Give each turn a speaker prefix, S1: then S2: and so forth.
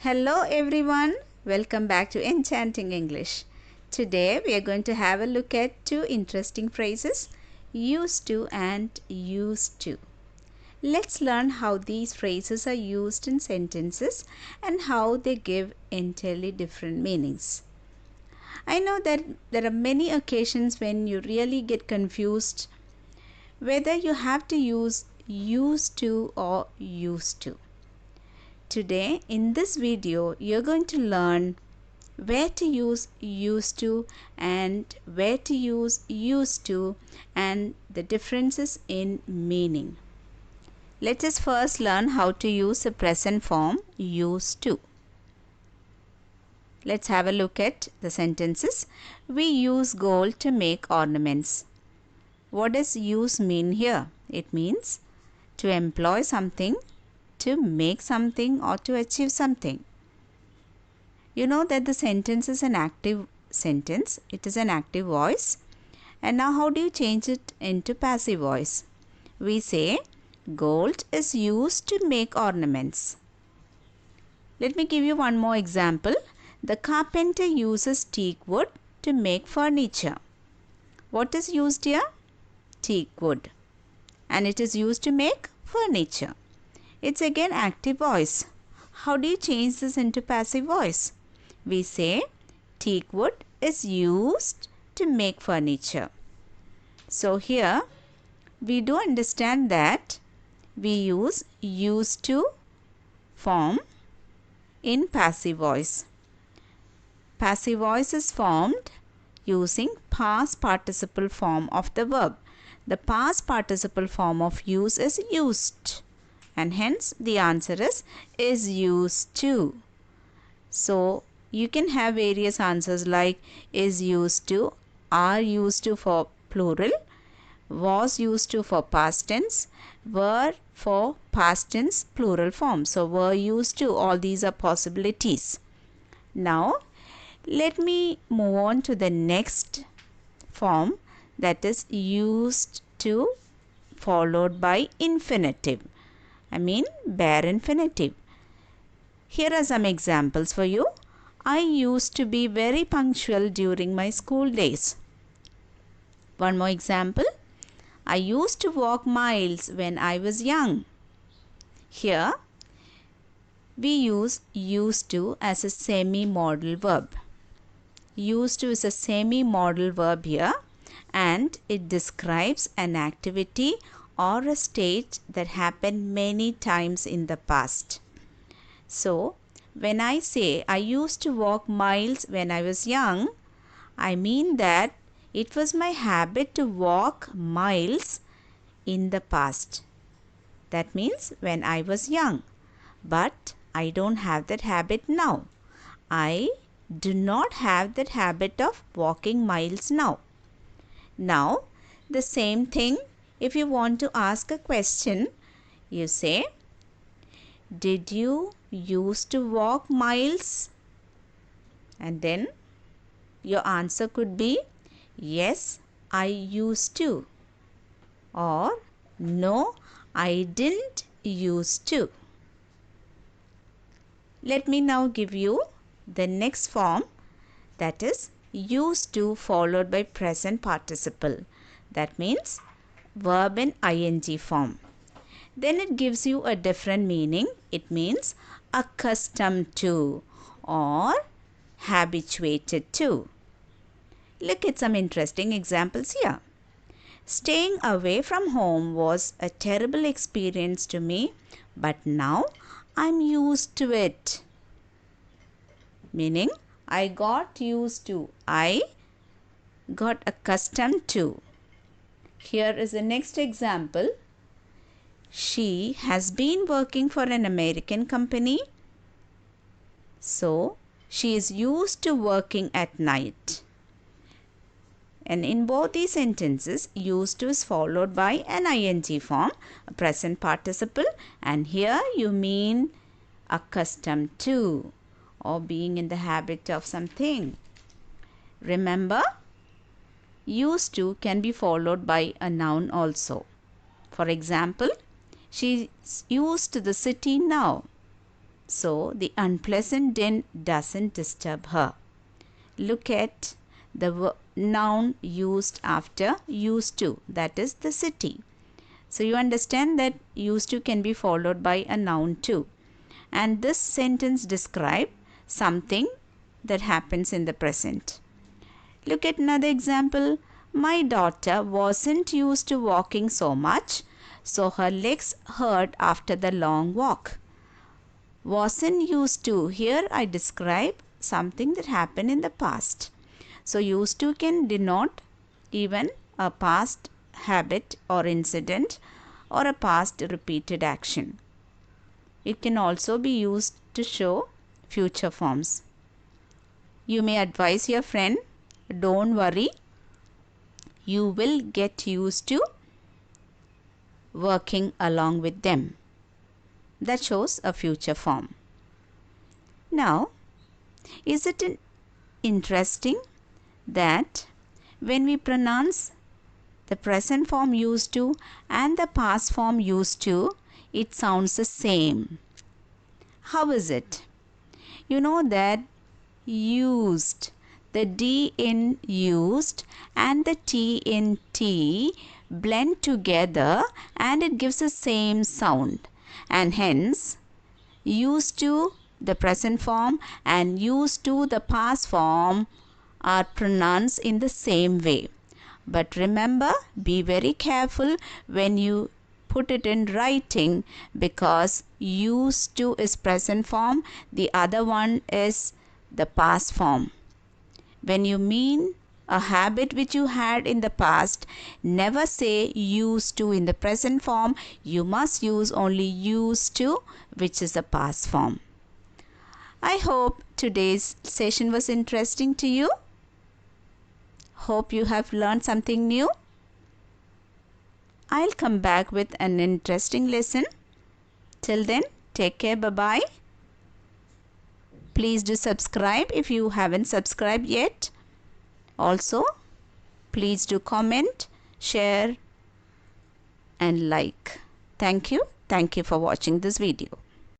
S1: Hello everyone, welcome back to Enchanting English. Today we are going to have a look at two interesting phrases, used to and used to. Let's learn how these phrases are used in sentences and how they give entirely different meanings. I know that there are many occasions when you really get confused whether you have to use used to or used to. Today in this video you're going to learn where to use used to and where to use used to and the differences in meaning. Let us first learn how to use the present form used to. Let's have a look at the sentences. We use gold to make ornaments. What does use mean here? It means to employ something, to make something or to achieve something. You know that the sentence is an active sentence. It is an active voice. And now how do you change it into passive voice? We say gold is used to make ornaments. Let me give you one more example. The carpenter uses teak wood to make furniture. What is used here? Teak wood. And it is used to make furniture. It's again active voice. How do you change this into passive voice? We say teak wood is used to make furniture. So here we do understand that we use used to form in passive voice. Passive voice is formed using past participle form of the verb. The past participle form of use is used. And hence the answer is used to. So you can have various answers like is used to, are used to for plural, was used to for past tense, were for past tense plural form. So were used to, all these are possibilities. Now let me move on to the next form, that is used to followed by infinitive. I mean bare infinitive. Here are some examples for you. I used to be very punctual during my school days. One more example. I used to walk miles when I was young. Here we use used to as a semi-modal verb. Used to is a semi-modal verb here and it describes an activity or a state that happened many times in the past. So, when I say I used to walk miles when I was young, I mean that it was my habit to walk miles in the past. That means when I was young. But I don't have that habit now. I do not have that habit of walking miles now. Now, the same thing, if you want to ask a question, you say, did you used to walk miles? And then your answer could be, yes, I used to. Or, no, I didn't used to. Let me now give you the next form, that is used to followed by present participle. That means verb in ing form. Then it gives you a different meaning. It means accustomed to or habituated to. Look at some interesting examples here. Staying away from home was a terrible experience to me, but now I'm used to it. Meaning, I got used to, I got accustomed to. Here is the next example. She has been working for an American company, so she is used to working at night. And in both these sentences, used to is followed by an ing form, a present participle, and here you mean accustomed to or being in the habit of something. Remember, used to can be followed by a noun also. For example, she is used to the city now. So the unpleasant din doesn't disturb her. Look at the noun used after used to, that is the city. So you understand that used to can be followed by a noun too. And this sentence describes something that happens in the present. Look at another example. My daughter wasn't used to walking so much, so her legs hurt after the long walk. Wasn't used to, here I describe something that happened in the past. So used to can denote even a past habit or incident or a past repeated action. It can also be used to show future forms. You may advise your friend, don't worry, you will get used to working along with them. That shows a future form. Now, is it interesting that when we pronounce the present form used to and the past form used to, it sounds the same. How is it? You know that used, the D in used and the T in T blend together and it gives the same sound, and hence used to the present form and used to the past form are pronounced in the same way. But remember, be very careful when you put it in writing, because used to is present form, the other one is the past form. When you mean a habit which you had in the past, never say used to in the present form. You must use only used to, which is the past form. I hope today's session was interesting to you. Hope you have learned something new. I'll come back with an interesting lesson. Till then, take care. Bye-bye. Please do subscribe if you haven't subscribed yet. Also, please do comment, share and like. Thank you. Thank you for watching this video.